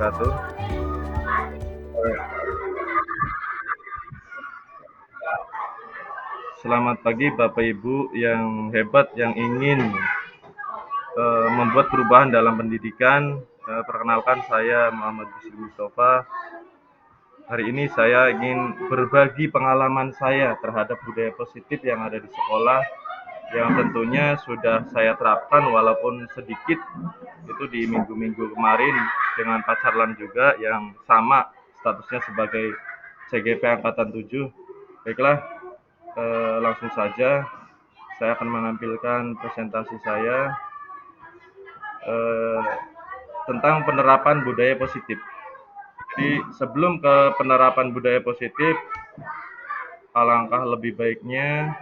wabarakatuh. Selamat pagi Bapak Ibu yang hebat yang ingin membuat perubahan dalam pendidikan. Perkenalkan saya Muhammad Bisri Mustafa. Hari ini saya ingin berbagi pengalaman saya terhadap budaya positif yang ada di sekolah, yang tentunya sudah saya terapkan walaupun sedikit itu di minggu-minggu kemarin dengan Pak Carlan juga yang sama statusnya sebagai CGP Angkatan 7. Baiklah, langsung saja saya akan menampilkan presentasi saya eh, tentang penerapan budaya positif. Jadi sebelum ke penerapan budaya positif, alangkah lebih baiknya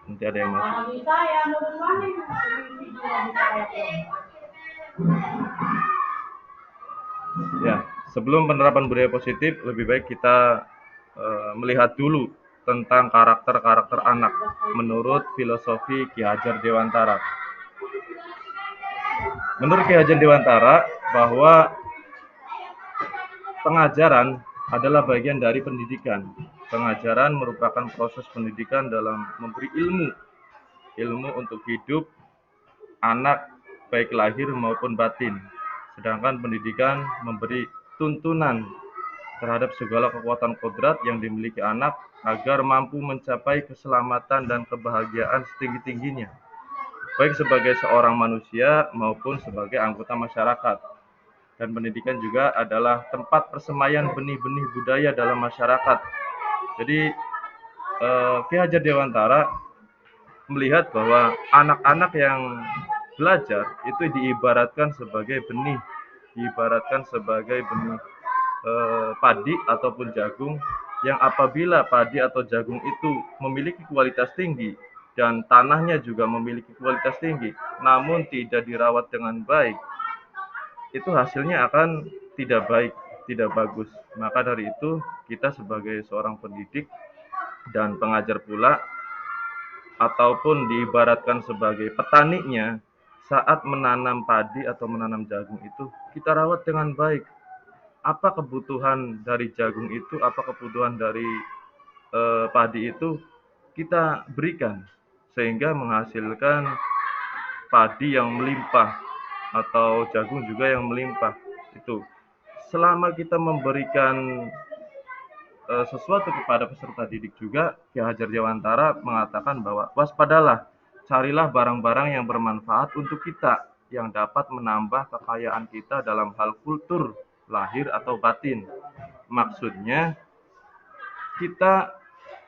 nanti ada yang masuk. Ya, sebelum penerapan budaya positif, lebih baik kita melihat dulu tentang karakter-karakter anak menurut filosofi Ki Hajar Dewantara. Menurut Ki Hajar Dewantara bahwa pengajaran adalah bagian dari pendidikan. Pengajaran merupakan proses pendidikan dalam memberi ilmu untuk hidup anak baik lahir maupun batin. Sedangkan pendidikan memberi tuntunan terhadap segala kekuatan kodrat yang dimiliki anak agar mampu mencapai keselamatan dan kebahagiaan setinggi-tingginya, baik sebagai seorang manusia maupun sebagai anggota masyarakat. Dan pendidikan juga adalah tempat persemaian benih-benih budaya dalam masyarakat. Jadi Ki Hajar Dewantara melihat bahwa anak-anak yang belajar itu diibaratkan sebagai benih, diibaratkan sebagai benih padi ataupun jagung, yang apabila padi atau jagung itu memiliki kualitas tinggi dan tanahnya juga memiliki kualitas tinggi, namun tidak dirawat dengan baik, itu hasilnya akan tidak baik, tidak bagus. Maka dari itu, kita sebagai seorang pendidik dan pengajar pula, ataupun diibaratkan sebagai petaninya, saat menanam padi atau menanam jagung itu, kita rawat dengan baik. Apa kebutuhan dari jagung itu, apa kebutuhan dari padi itu, kita berikan, sehingga menghasilkan padi yang melimpah atau jagung juga yang melimpah. Itu selama kita memberikan sesuatu kepada peserta didik juga, Ki Hajar Dewantara mengatakan bahwa waspadalah, carilah barang-barang yang bermanfaat untuk kita, yang dapat menambah kekayaan kita dalam hal kultur, lahir atau batin. Maksudnya, kita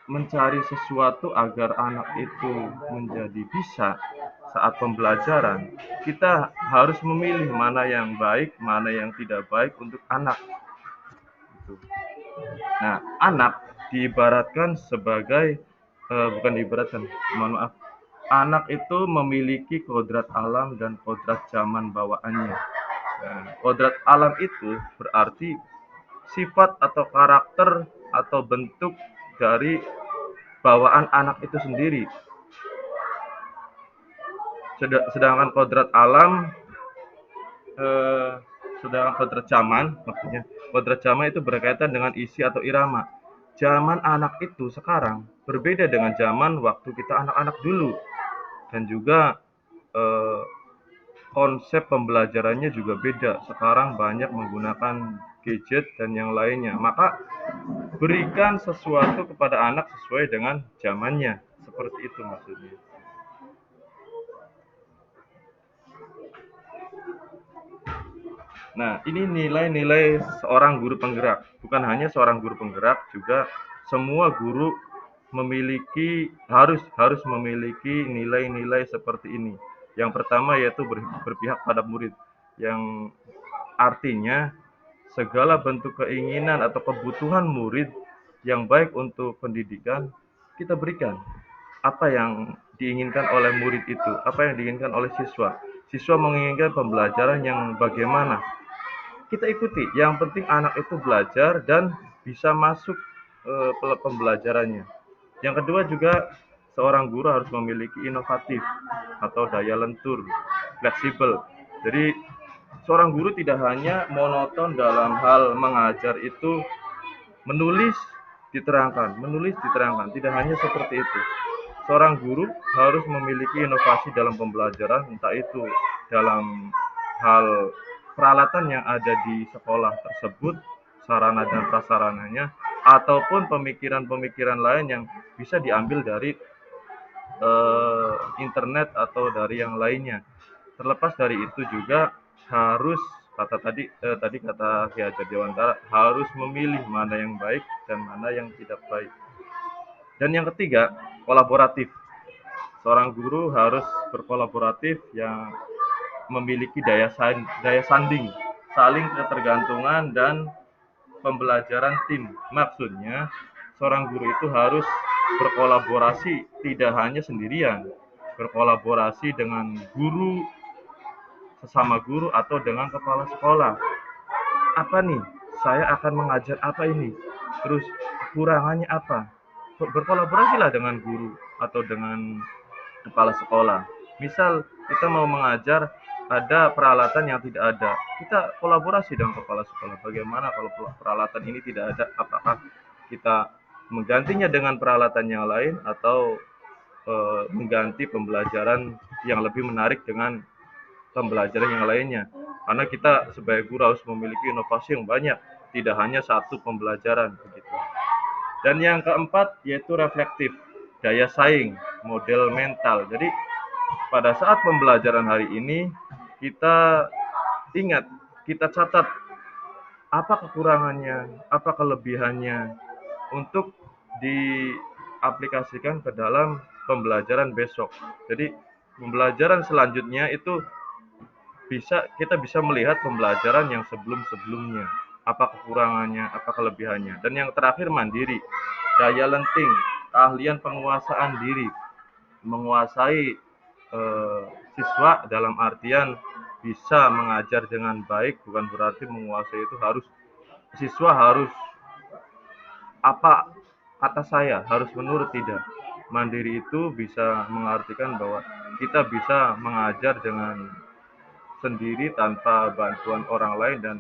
mencari sesuatu agar anak itu menjadi bisa saat pembelajaran, kita harus memilih mana yang baik, mana yang tidak baik untuk anak. Gitu. Nah, anak diibaratkan sebagai bukan diibaratkan, mohon maaf. Anak itu memiliki kodrat alam dan kodrat zaman bawaannya. Nah, kodrat alam itu berarti sifat atau karakter atau bentuk dari bawaan anak itu sendiri. Sedangkan kodrat alam, eh, sedangkan kodrat zaman, maksudnya kodrat zaman itu berkaitan dengan isi atau irama. Zaman anak itu sekarang berbeda dengan zaman waktu kita anak-anak dulu, dan juga eh, konsep pembelajarannya juga beda. Sekarang banyak menggunakan gadget dan yang lainnya. Maka berikan sesuatu kepada anak sesuai dengan zamannya. Seperti itu maksudnya. Nah, ini nilai-nilai seorang guru penggerak. Bukan hanya seorang guru penggerak, juga semua guru harus harus memiliki nilai-nilai seperti ini. Yang pertama yaitu berpihak pada murid, yang artinya segala bentuk keinginan atau kebutuhan murid yang baik untuk pendidikan kita berikan. Apa yang diinginkan oleh murid itu, apa yang diinginkan oleh siswa. Siswa menginginkan pembelajaran yang bagaimana, kita ikuti. Yang penting anak itu belajar dan bisa masuk pembelajarannya. Yang kedua juga, seorang guru harus memiliki inovatif atau daya lentur, fleksibel. Jadi seorang guru tidak hanya monoton dalam hal mengajar itu menulis diterangkan, tidak hanya seperti itu. Seorang guru harus memiliki inovasi dalam pembelajaran, entah itu dalam hal peralatan yang ada di sekolah tersebut, sarana dan prasarananya, ataupun pemikiran-pemikiran lain yang bisa diambil dari internet atau dari yang lainnya. Terlepas dari itu juga harus tadi kata Ki Hajar Dewantara harus memilih mana yang baik dan mana yang tidak baik. Dan yang ketiga, kolaboratif. Seorang guru harus berkolaboratif yang memiliki daya sanding, saling ketergantungan dan pembelajaran tim. Maksudnya, seorang guru itu harus berkolaborasi, tidak hanya sendirian, berkolaborasi dengan guru, sesama guru, atau dengan kepala sekolah. Apa nih? Saya akan mengajar apa ini? Terus kekurangannya apa? Berkolaborasilah dengan guru atau dengan kepala sekolah. Misal kita mau mengajar ada peralatan yang tidak ada, kita kolaborasi dengan kepala sekolah. Bagaimana kalau peralatan ini tidak ada? Apakah kita menggantinya dengan peralatan yang lain atau mengganti pembelajaran yang lebih menarik dengan pembelajaran yang lainnya? Karena kita sebagai guru harus memiliki inovasi yang banyak, tidak hanya satu pembelajaran begitu. Dan yang keempat yaitu reflektif, daya saing, model mental. Jadi pada saat pembelajaran hari ini kita ingat, kita catat apa kekurangannya, apa kelebihannya untuk diaplikasikan ke dalam pembelajaran besok. Jadi pembelajaran selanjutnya itu kita bisa melihat pembelajaran yang sebelum-sebelumnya, apa kekurangannya, apa kelebihannya. Dan yang terakhir mandiri, daya lenting, keahlian penguasaan diri, menguasai siswa dalam artian bisa mengajar dengan baik, bukan berarti menguasai itu siswa harus apa kata saya, harus menurut, tidak. Mandiri itu bisa mengartikan bahwa kita bisa mengajar dengan sendiri tanpa bantuan orang lain dan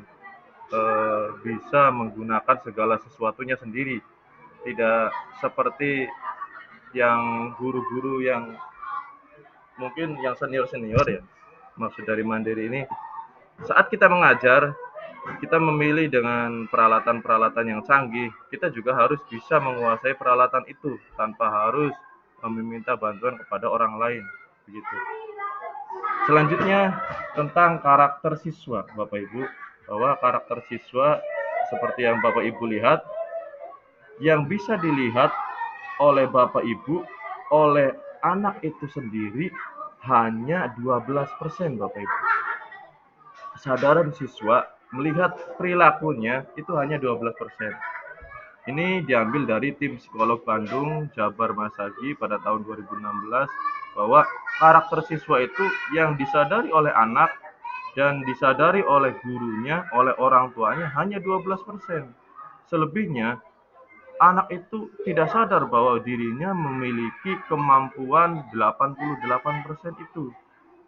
bisa menggunakan segala sesuatunya sendiri. Tidak seperti yang guru-guru yang mungkin yang senior-senior ya. Maksud dari mandiri ini, saat kita mengajar, kita memilih dengan peralatan-peralatan yang canggih, kita juga harus bisa menguasai peralatan itu tanpa harus meminta bantuan kepada orang lain, begitu. Selanjutnya tentang karakter siswa, Bapak Ibu, bahwa karakter siswa seperti yang Bapak Ibu lihat, yang bisa dilihat oleh Bapak Ibu, oleh anak itu sendiri hanya 12%, Bapak Ibu. Kesadaran siswa melihat perilakunya itu hanya 12%. Ini diambil dari tim psikolog Bandung, Jabar Masagi pada tahun 2016, bahwa karakter siswa itu yang disadari oleh anak dan disadari oleh gurunya, oleh orang tuanya hanya 12%. Selebihnya, anak itu tidak sadar bahwa dirinya memiliki kemampuan 88% itu.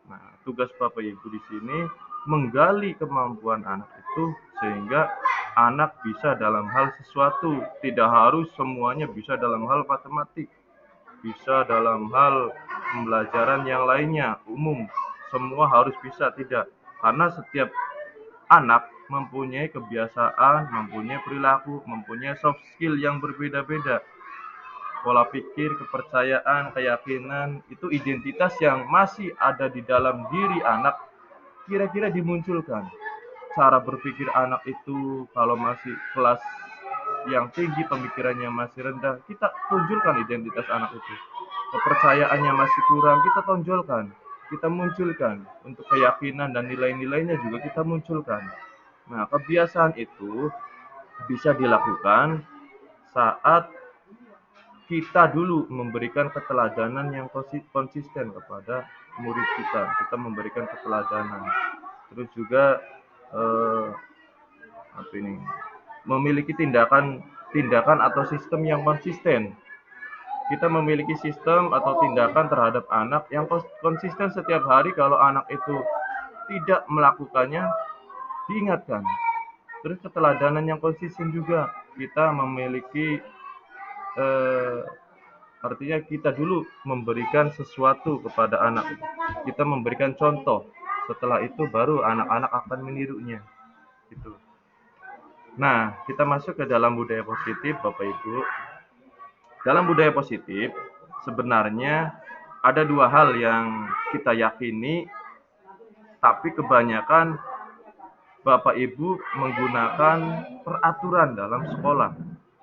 Nah, tugas Bapak Ibu di sini menggali kemampuan anak itu sehingga anak bisa dalam hal sesuatu, tidak harus semuanya bisa dalam hal matematik, bisa dalam hal pembelajaran yang lainnya, umum, semua harus bisa, tidak. Karena setiap anak mempunyai kebiasaan, mempunyai perilaku, mempunyai soft skill yang berbeda-beda. Pola pikir, kepercayaan, keyakinan, itu identitas yang masih ada di dalam diri anak, kira-kira dimunculkan. Cara berpikir anak itu kalau masih kelas yang tinggi, pemikirannya masih rendah, kita tunjukkan identitas anak itu. Kepercayaannya masih kurang, kita tonjolkan, kita munculkan. Untuk keyakinan dan nilai-nilainya juga kita munculkan. Nah, kebiasaan itu bisa dilakukan saat kita dulu memberikan keteladanan yang konsisten kepada murid kita. Kita memberikan keteladanan. Terus juga memiliki tindakan atau sistem yang konsisten. Kita memiliki sistem atau tindakan terhadap anak yang konsisten setiap hari. Kalau anak itu tidak melakukannya diingatkan. Terus keteladanan yang konsisten juga, kita memiliki eh, artinya kita dulu memberikan sesuatu kepada anak, kita memberikan contoh, setelah itu baru anak-anak akan menirunya gitu. Nah, kita masuk ke dalam budaya positif, Bapak Ibu. Dalam budaya positif, sebenarnya ada dua hal yang kita yakini, tapi kebanyakan Bapak Ibu menggunakan peraturan dalam sekolah.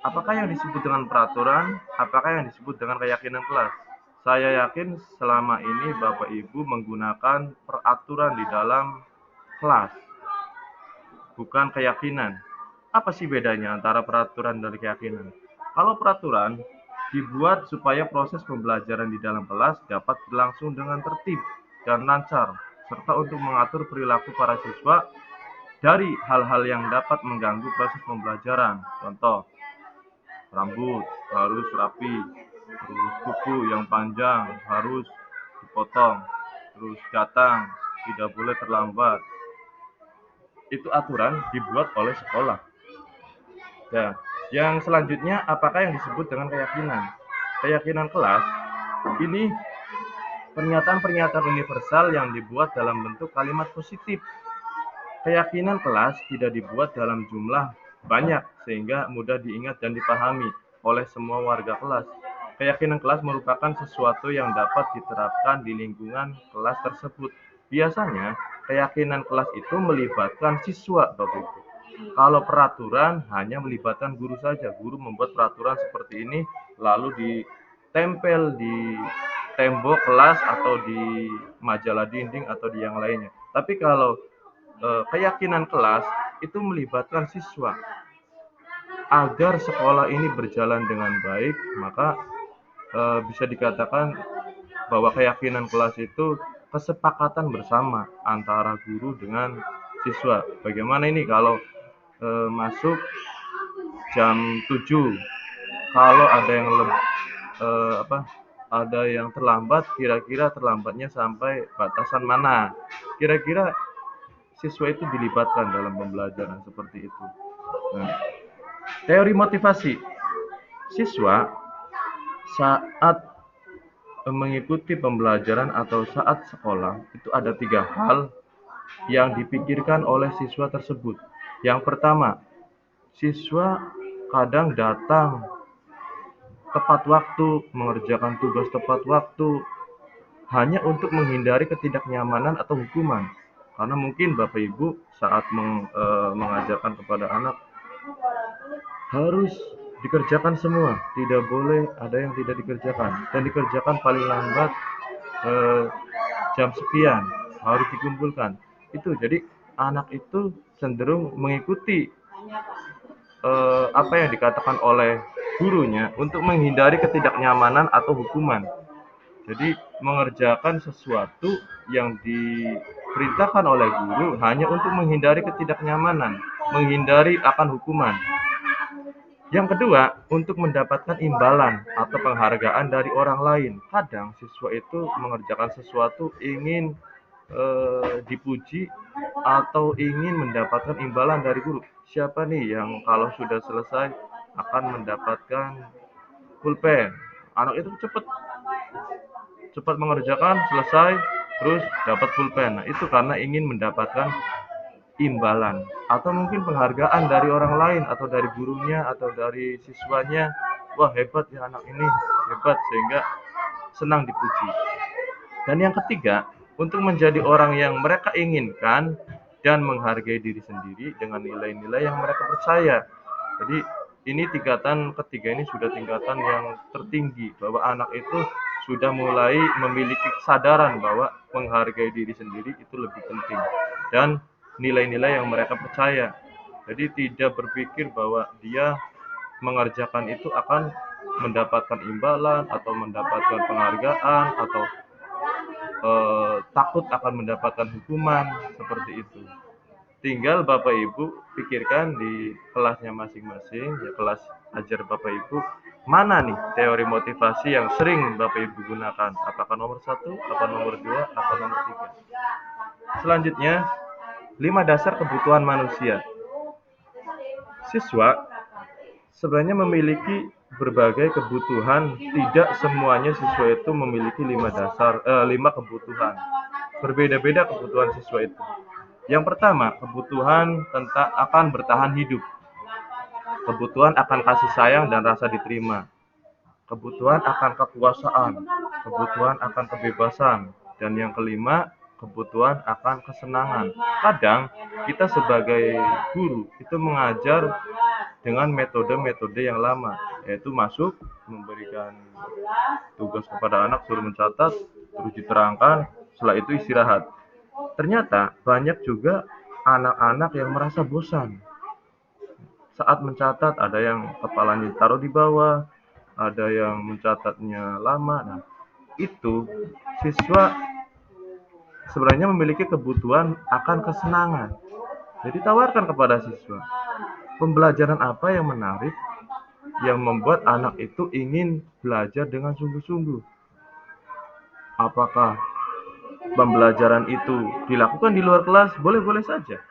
Apakah yang disebut dengan peraturan? Apakah yang disebut dengan keyakinan kelas? Saya yakin selama ini Bapak Ibu menggunakan peraturan di dalam kelas, bukan keyakinan. Apa sih bedanya antara peraturan dan keyakinan? Kalau peraturan dibuat supaya proses pembelajaran di dalam kelas dapat berlangsung dengan tertib dan lancar, serta untuk mengatur perilaku para siswa dari hal-hal yang dapat mengganggu proses pembelajaran. Contoh, rambut harus rapi, terus kuku yang panjang harus dipotong, terus datang tidak boleh terlambat. Itu aturan dibuat oleh sekolah. Nah, yang selanjutnya apakah yang disebut dengan keyakinan? Keyakinan kelas ini pernyataan-pernyataan universal yang dibuat dalam bentuk kalimat positif. Keyakinan kelas tidak dibuat dalam jumlah banyak sehingga mudah diingat dan dipahami oleh semua warga kelas. Keyakinan kelas merupakan sesuatu yang dapat diterapkan di lingkungan kelas tersebut. Biasanya, keyakinan kelas itu melibatkan siswa, Bapak Ibu. Kalau peraturan hanya melibatkan guru saja. Guru membuat peraturan seperti ini lalu ditempel di tembok kelas atau di majalah dinding atau di yang lainnya. Tapi kalau keyakinan kelas itu melibatkan siswa. Agar sekolah ini berjalan dengan baik, maka bisa dikatakan bahwa keyakinan kelas itu kesepakatan bersama antara guru dengan siswa. Bagaimana ini kalau masuk jam 7, kalau ada yang ada yang terlambat, kira-kira terlambatnya sampai batasan mana? Kira-kira siswa itu dilibatkan dalam pembelajaran seperti itu. Nah, teori motivasi siswa saat mengikuti pembelajaran atau saat sekolah itu ada 3 hal yang dipikirkan oleh siswa tersebut. Yang pertama, siswa kadang datang tepat waktu, mengerjakan tugas tepat waktu, hanya untuk menghindari ketidaknyamanan atau hukuman. Karena mungkin Bapak Ibu saat mengajarkan kepada anak harus dikerjakan semua, tidak boleh ada yang tidak dikerjakan, dan dikerjakan paling lambat jam sekian harus dikumpulkan. Itu jadi anak itu cenderung mengikuti apa yang dikatakan oleh gurunya untuk menghindari ketidaknyamanan atau hukuman. Jadi mengerjakan sesuatu yang diperintahkan oleh guru hanya untuk menghindari ketidaknyamanan, menghindari akan hukuman. Yang kedua, untuk mendapatkan imbalan atau penghargaan dari orang lain. Kadang siswa itu mengerjakan sesuatu ingin dipuji atau ingin mendapatkan imbalan dari guru. Siapa nih yang kalau sudah selesai akan mendapatkan pulpen? Anak itu cepat mengerjakan, selesai, terus dapat pulpen. Nah, itu karena ingin mendapatkan imbalan atau mungkin penghargaan dari orang lain atau dari gurunya atau dari siswanya. Wah, hebat ya anak ini, hebat, sehingga senang dipuji. Dan yang ketiga, untuk menjadi orang yang mereka inginkan dan menghargai diri sendiri dengan nilai-nilai yang mereka percaya. Jadi ini tingkatan ketiga ini sudah tingkatan yang tertinggi, bahwa anak itu sudah mulai memiliki kesadaran bahwa menghargai diri sendiri itu lebih penting dan nilai-nilai yang mereka percaya. Jadi tidak berpikir bahwa dia mengerjakan itu akan mendapatkan imbalan atau mendapatkan penghargaan atau takut akan mendapatkan hukuman seperti itu. Tinggal Bapak Ibu pikirkan di kelasnya masing-masing, ya kelas ajar Bapak Ibu, mana nih teori motivasi yang sering Bapak Ibu gunakan? Apakah nomor 1, apa nomor 2, apa nomor 3? Selanjutnya, 5 dasar kebutuhan manusia. Siswa sebenarnya memiliki berbagai kebutuhan, tidak semuanya siswa itu memiliki 5 kebutuhan. Berbeda-beda kebutuhan siswa itu. Yang pertama, kebutuhan tentang akan bertahan hidup. Kebutuhan akan kasih sayang dan rasa diterima. Kebutuhan akan kekuasaan, kebutuhan akan kebebasan, dan yang kelima, kebutuhan akan kesenangan. Kadang kita sebagai guru itu mengajar dengan metode-metode yang lama, yaitu masuk, memberikan tugas kepada anak, suruh mencatat, terus diterangkan, setelah itu istirahat. Ternyata banyak juga anak-anak yang merasa bosan saat mencatat, ada yang kepalanya taruh di bawah, ada yang mencatatnya lama. Nah, itu siswa sebenarnya memiliki kebutuhan akan kesenangan. Jadi tawarkan kepada siswa, pembelajaran apa yang menarik, yang membuat anak itu ingin belajar dengan sungguh-sungguh. Apakah pembelajaran itu dilakukan di luar kelas? Boleh-boleh saja.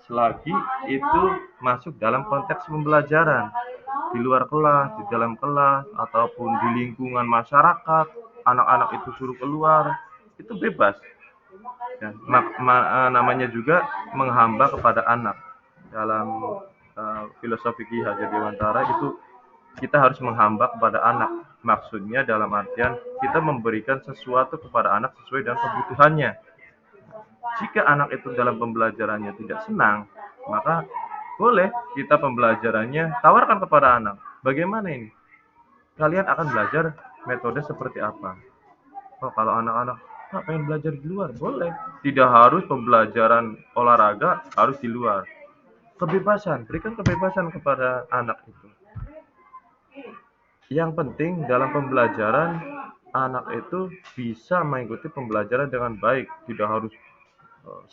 Selagi itu masuk dalam konteks pembelajaran. Di luar kelas, di dalam kelas, ataupun di lingkungan masyarakat, anak-anak itu suruh keluar, itu bebas. Ya, namanya juga menghamba kepada anak. Dalam filosofi Ki Hajar Dewantara itu kita harus menghamba kepada anak. Maksudnya dalam artian kita memberikan sesuatu kepada anak sesuai dengan kebutuhannya. Jika anak itu dalam pembelajarannya tidak senang, maka boleh kita pembelajarannya tawarkan kepada anak. Bagaimana ini? Kalian akan belajar metode seperti apa? Oh, kalau anak-anak pengen belajar di luar, boleh. Tidak harus pembelajaran olahraga harus di luar. Kebebasan, berikan kebebasan kepada anak itu. Yang penting dalam pembelajaran, anak itu bisa mengikuti pembelajaran dengan baik. Tidak harus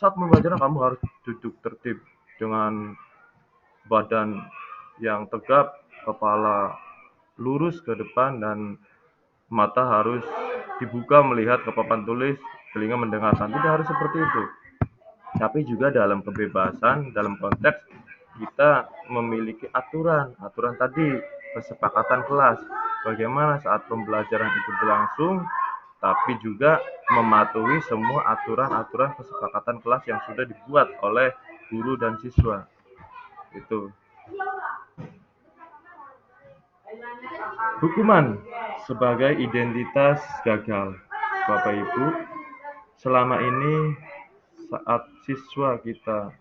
saat pembelajaran kamu harus duduk tertib dengan badan yang tegap, kepala lurus ke depan, dan mata harus dibuka melihat ke papan tulis, telinga mendengarkan. Tidak harus seperti itu. Tapi juga dalam kebebasan, dalam konteks kita memiliki aturan. Aturan tadi, kesepakatan kelas. Bagaimana saat pembelajaran itu berlangsung, tapi juga mematuhi semua aturan-aturan kesepakatan kelas yang sudah dibuat oleh guru dan siswa. Itu. Hukuman sebagai identitas gagal. Bapak Ibu, selama ini saat siswa kita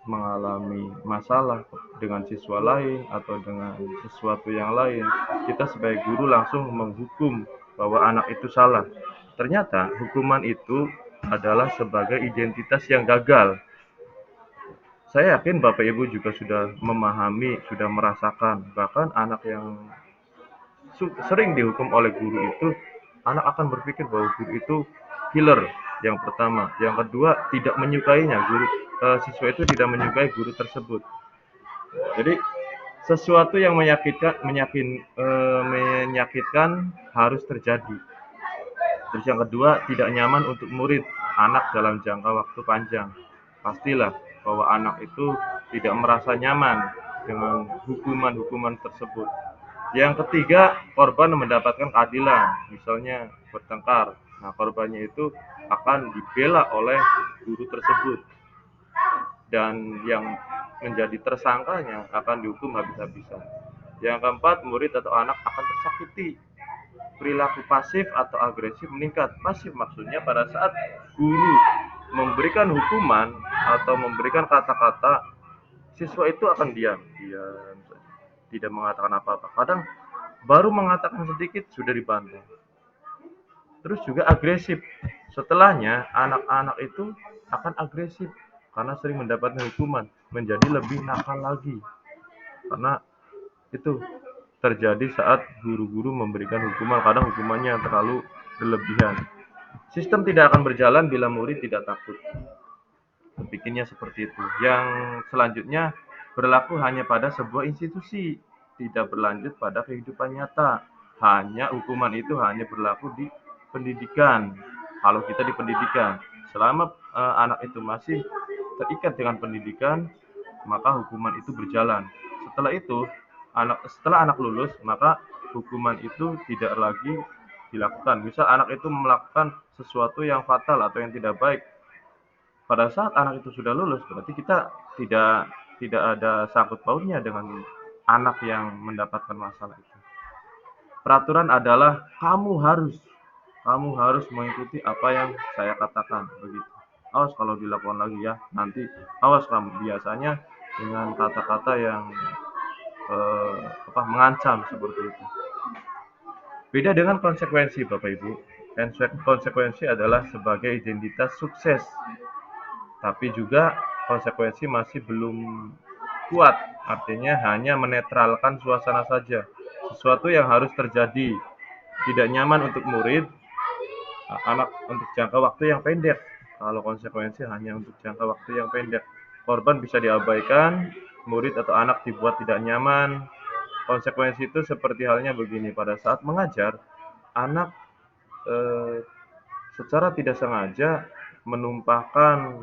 mengalami masalah dengan siswa lain atau dengan sesuatu yang lain, kita sebagai guru langsung menghukum bahwa anak itu salah. Ternyata hukuman itu adalah sebagai identitas yang gagal. Saya yakin Bapak Ibu juga sudah memahami, sudah merasakan, bahkan anak yang sering dihukum oleh guru itu, anak akan berpikir bahwa guru itu killer. Yang pertama, yang kedua tidak menyukainya, siswa itu tidak menyukai guru tersebut. Jadi sesuatu yang menyakitkan harus terjadi. Terus yang kedua, tidak nyaman untuk murid anak dalam jangka waktu panjang. Pastilah bahwa anak itu tidak merasa nyaman dengan hukuman-hukuman tersebut. Yang ketiga, korban mendapatkan keadilan, misalnya bertengkar. Nah, korbannya itu akan dibela oleh guru tersebut, dan yang menjadi tersangkanya akan dihukum habis-habisan. Yang keempat, murid atau anak akan tersakiti. Perilaku pasif atau agresif meningkat. Pasif maksudnya pada saat guru memberikan hukuman atau memberikan kata-kata, siswa itu akan diam, tidak mengatakan apa-apa. Kadang baru mengatakan sedikit sudah dibantah. Terus juga agresif. Setelahnya anak-anak itu akan agresif karena sering mendapatkan hukuman, menjadi lebih nakal lagi. Karena itu terjadi saat guru-guru memberikan hukuman, kadang hukumannya terlalu berlebihan. Sistem tidak akan berjalan bila murid tidak takut. Berpikirnya seperti itu. Yang selanjutnya, berlaku hanya pada sebuah institusi, tidak berlanjut pada kehidupan nyata. Hukuman itu hanya berlaku di pendidikan. Kalau kita di pendidikan, Selama anak itu masih terikat dengan pendidikan, maka hukuman itu berjalan. Setelah anak lulus, maka hukuman itu tidak lagi dilakukan. Misal anak itu melakukan sesuatu yang fatal atau yang tidak baik, pada saat anak itu sudah lulus, berarti kita tidak tidak ada sangkut pautnya dengan anak yang mendapatkan masalah itu. Peraturan adalah kamu harus mengikuti apa yang saya katakan, begitu. Awas kalau dilakukan lagi ya, nanti awas kamu. Biasanya dengan kata-kata yang mengancam seperti itu. Beda dengan konsekuensi, Bapak Ibu. Konsekuensi adalah sebagai identitas sukses, tapi juga konsekuensi masih belum kuat, artinya hanya menetralkan suasana saja. Sesuatu yang harus terjadi, tidak nyaman untuk murid, anak untuk jangka waktu yang pendek. Kalau konsekuensi hanya untuk jangka waktu yang pendek, korban bisa diabaikan, murid atau anak dibuat tidak nyaman. Konsekuensi itu seperti halnya begini, pada saat mengajar, anak secara tidak sengaja menumpahkan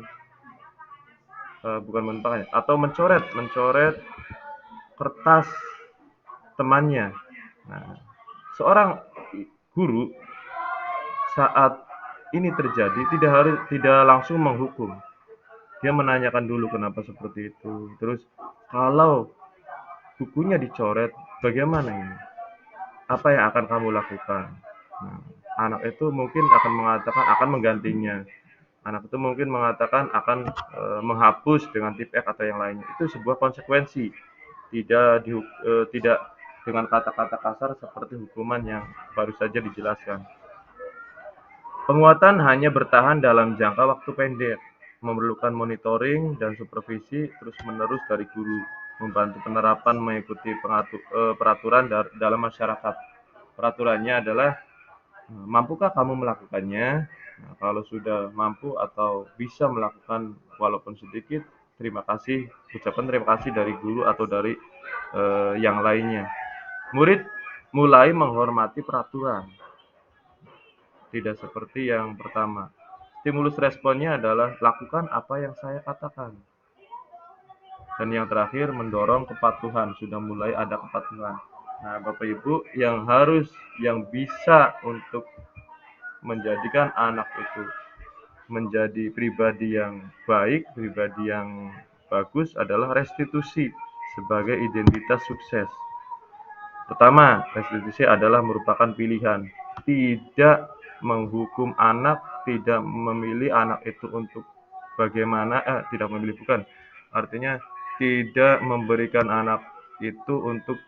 bukan menumpahkan atau mencoret kertas temannya. Nah, seorang guru saat ini terjadi tidak langsung menghukum. Dia menanyakan dulu kenapa seperti itu. Terus kalau bukunya dicoret, bagaimana ini? Apa yang akan kamu lakukan? Nah, anak itu mungkin akan mengatakan akan menggantinya. Anak itu mungkin mengatakan akan menghapus dengan tip X atau yang lainnya. Itu sebuah konsekuensi. Tidak dengan kata-kata kasar seperti hukuman yang baru saja dijelaskan. Penguatan hanya bertahan dalam jangka waktu pendek, memerlukan monitoring dan supervisi terus-menerus dari guru, membantu penerapan mengikuti peraturan dalam masyarakat. Peraturannya adalah, mampukah kamu melakukannya? Nah, kalau sudah mampu atau bisa melakukan walaupun sedikit, ucapan terima kasih dari guru atau dari yang lainnya. Murid mulai menghormati peraturan, tidak seperti yang pertama. Stimulus responnya adalah lakukan apa yang saya katakan. Dan yang terakhir mendorong kepatuhan, sudah mulai ada kepatuhan. Nah, Bapak Ibu yang bisa untuk menjadikan anak itu menjadi pribadi yang baik, pribadi yang bagus adalah restitusi sebagai identitas sukses. Pertama, restitusi adalah merupakan pilihan. Tidak menghukum anak, tidak memilih anak itu untuk tidak memilih, bukan. Artinya tidak memberikan anak itu untuk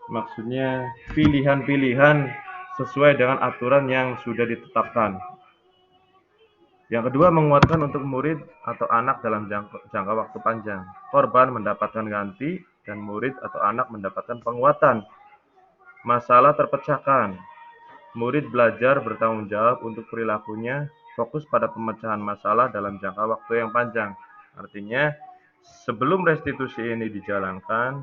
maksudnya pilihan-pilihan sesuai dengan aturan yang sudah ditetapkan. Yang kedua, menguatkan untuk murid atau anak dalam jangka waktu panjang. Korban mendapatkan ganti dan murid atau anak mendapatkan penguatan. Masalah terpecahkan. Murid belajar bertanggung jawab untuk perilakunya, fokus pada pemecahan masalah dalam jangka waktu yang panjang. Artinya, sebelum restitusi ini dijalankan,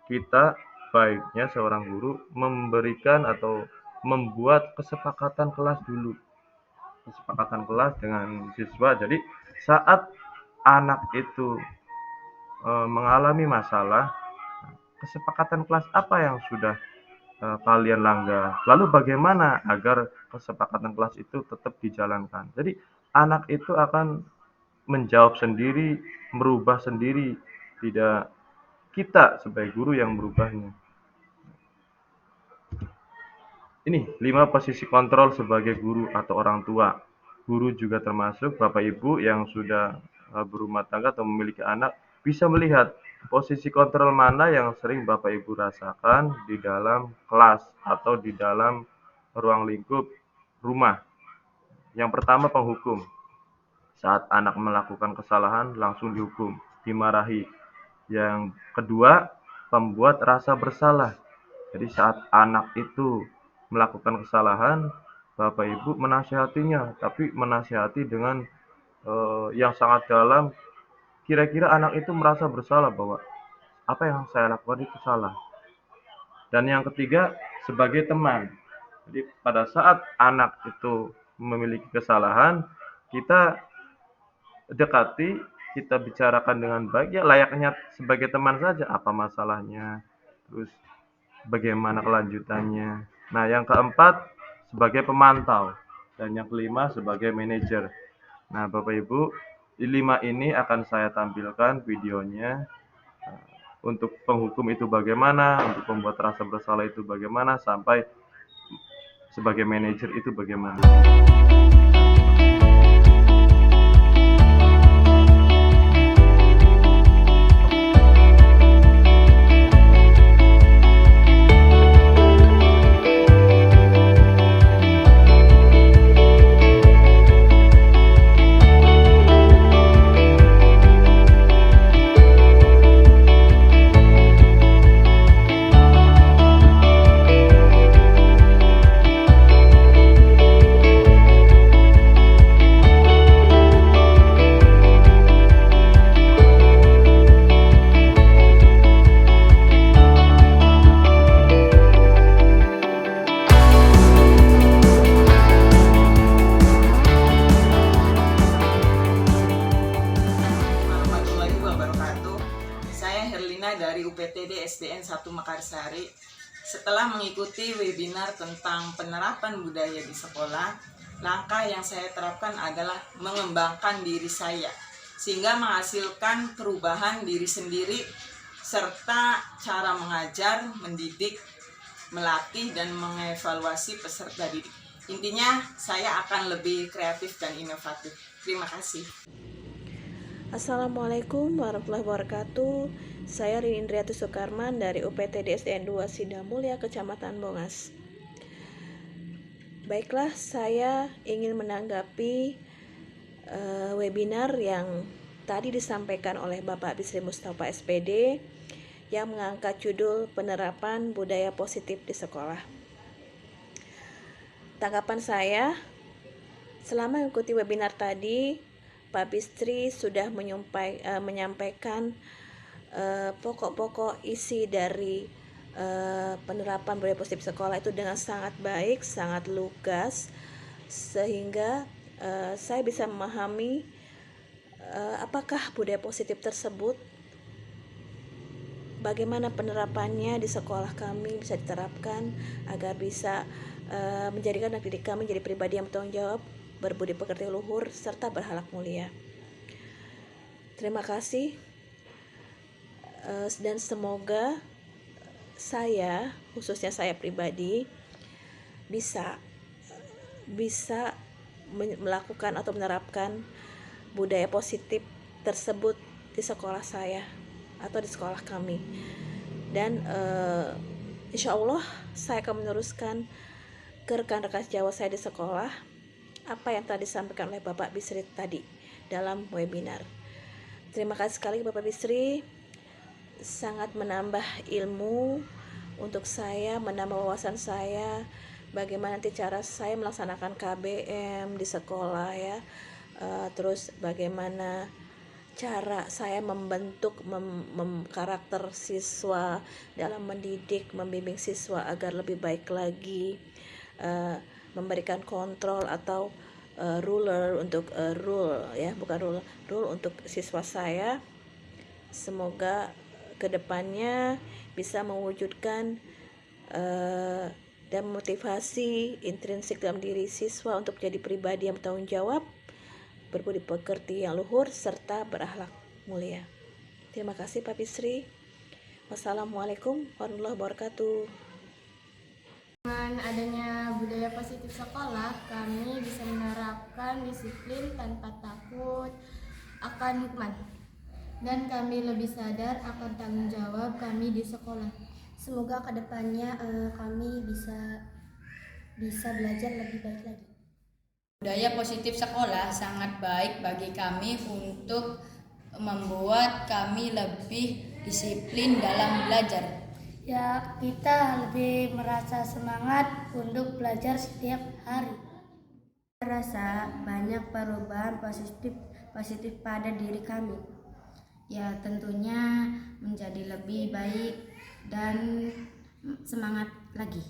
kita baiknya seorang guru memberikan atau membuat kesepakatan kelas dulu. Kesepakatan kelas dengan siswa. Jadi, saat anak itu mengalami masalah, kesepakatan kelas apa yang sudah kalian langgar. Lalu bagaimana agar kesepakatan kelas itu tetap dijalankan. Jadi anak itu akan menjawab sendiri, merubah sendiri, tidak kita sebagai guru yang merubahnya. Ini 5 posisi kontrol sebagai guru atau orang tua. Guru juga termasuk Bapak Ibu yang sudah berumah tangga atau memiliki anak, bisa melihat posisi kontrol mana yang sering Bapak Ibu rasakan di dalam kelas atau di dalam ruang lingkup rumah. Yang pertama, penghukum. Saat anak melakukan kesalahan langsung dihukum, dimarahi. Yang kedua, pembuat rasa bersalah. Jadi saat anak itu melakukan kesalahan, Bapak Ibu menasihatinya, tapi menasihati dengan yang sangat dalam. Kira-kira anak itu merasa bersalah bahwa apa yang saya lakukan itu salah. Dan yang ketiga, sebagai teman. Jadi pada saat anak itu memiliki kesalahan, kita dekati, kita bicarakan dengan baik, ya layaknya sebagai teman saja, apa masalahnya, terus bagaimana kelanjutannya. Nah, yang keempat sebagai pemantau, dan yang kelima sebagai manajer. Nah, Bapak Ibu, di 5 ini akan saya tampilkan videonya. Untuk penghukum itu bagaimana, untuk pembuat rasa bersalah itu bagaimana, sampai sebagai manajer itu bagaimana. Saya Herlina dari UPTD SDN 1 Mekarsari. Setelah mengikuti webinar tentang penerapan budaya di sekolah, langkah yang saya terapkan adalah mengembangkan diri saya, sehingga menghasilkan perubahan diri sendiri, serta cara mengajar, mendidik, melatih, dan mengevaluasi peserta didik. Intinya, saya akan lebih kreatif dan inovatif. Terima kasih. Assalamualaikum warahmatullahi wabarakatuh. Saya Rini Indriati Soekarman dari UPTD SDN 2 Sidamulya, Kecamatan Bongas. Baiklah, saya ingin menanggapi webinar yang tadi disampaikan oleh Bapak Bisri Mustafa SPD yang mengangkat judul penerapan budaya positif di sekolah. Tanggapan saya, selama mengikuti webinar tadi, Pak Bisri sudah menyampaikan pokok-pokok isi dari penerapan budaya positif sekolah itu dengan sangat baik, sangat lugas, sehingga saya bisa memahami apakah budaya positif tersebut, bagaimana penerapannya di sekolah kami bisa diterapkan agar bisa menjadikan anak didik kami menjadi pribadi yang bertanggung jawab, berbudi pekerti luhur, serta berakhlak mulia. Terima kasih, dan semoga saya, khususnya saya pribadi, bisa melakukan atau menerapkan budaya positif tersebut di sekolah saya atau di sekolah kami. Dan insya Allah saya akan meneruskan ke rekan-rekan sejawat saya di sekolah apa yang tadi disampaikan oleh Bapak Bisri tadi dalam webinar. Terima kasih sekali Bapak Bisri, sangat menambah ilmu untuk saya, menambah wawasan saya, bagaimana nanti cara saya melaksanakan KBM di sekolah ya, terus bagaimana cara saya membentuk karakter siswa dalam mendidik, membimbing siswa agar lebih baik lagi, memberikan kontrol atau rule untuk siswa saya. Semoga kedepannya bisa mewujudkan dan memotivasi intrinsik dalam diri siswa untuk menjadi pribadi yang bertanggung jawab, berbudi pekerti yang luhur, serta berakhlak mulia. Terima kasih Pak Bisri. Wassalamualaikum warahmatullahi wabarakatuh. Dengan adanya budaya positif sekolah, kami bisa menerapkan disiplin tanpa takut akan hukuman. Dan kami lebih sadar akan tanggung jawab kami di sekolah. Semoga kedepannya kami bisa belajar lebih baik lagi. Budaya positif sekolah sangat baik bagi kami untuk membuat kami lebih disiplin dalam belajar. Ya, kita lebih merasa semangat untuk belajar setiap hari. Saya rasa banyak perubahan positif pada diri kami. Ya, tentunya menjadi lebih baik dan semangat lagi.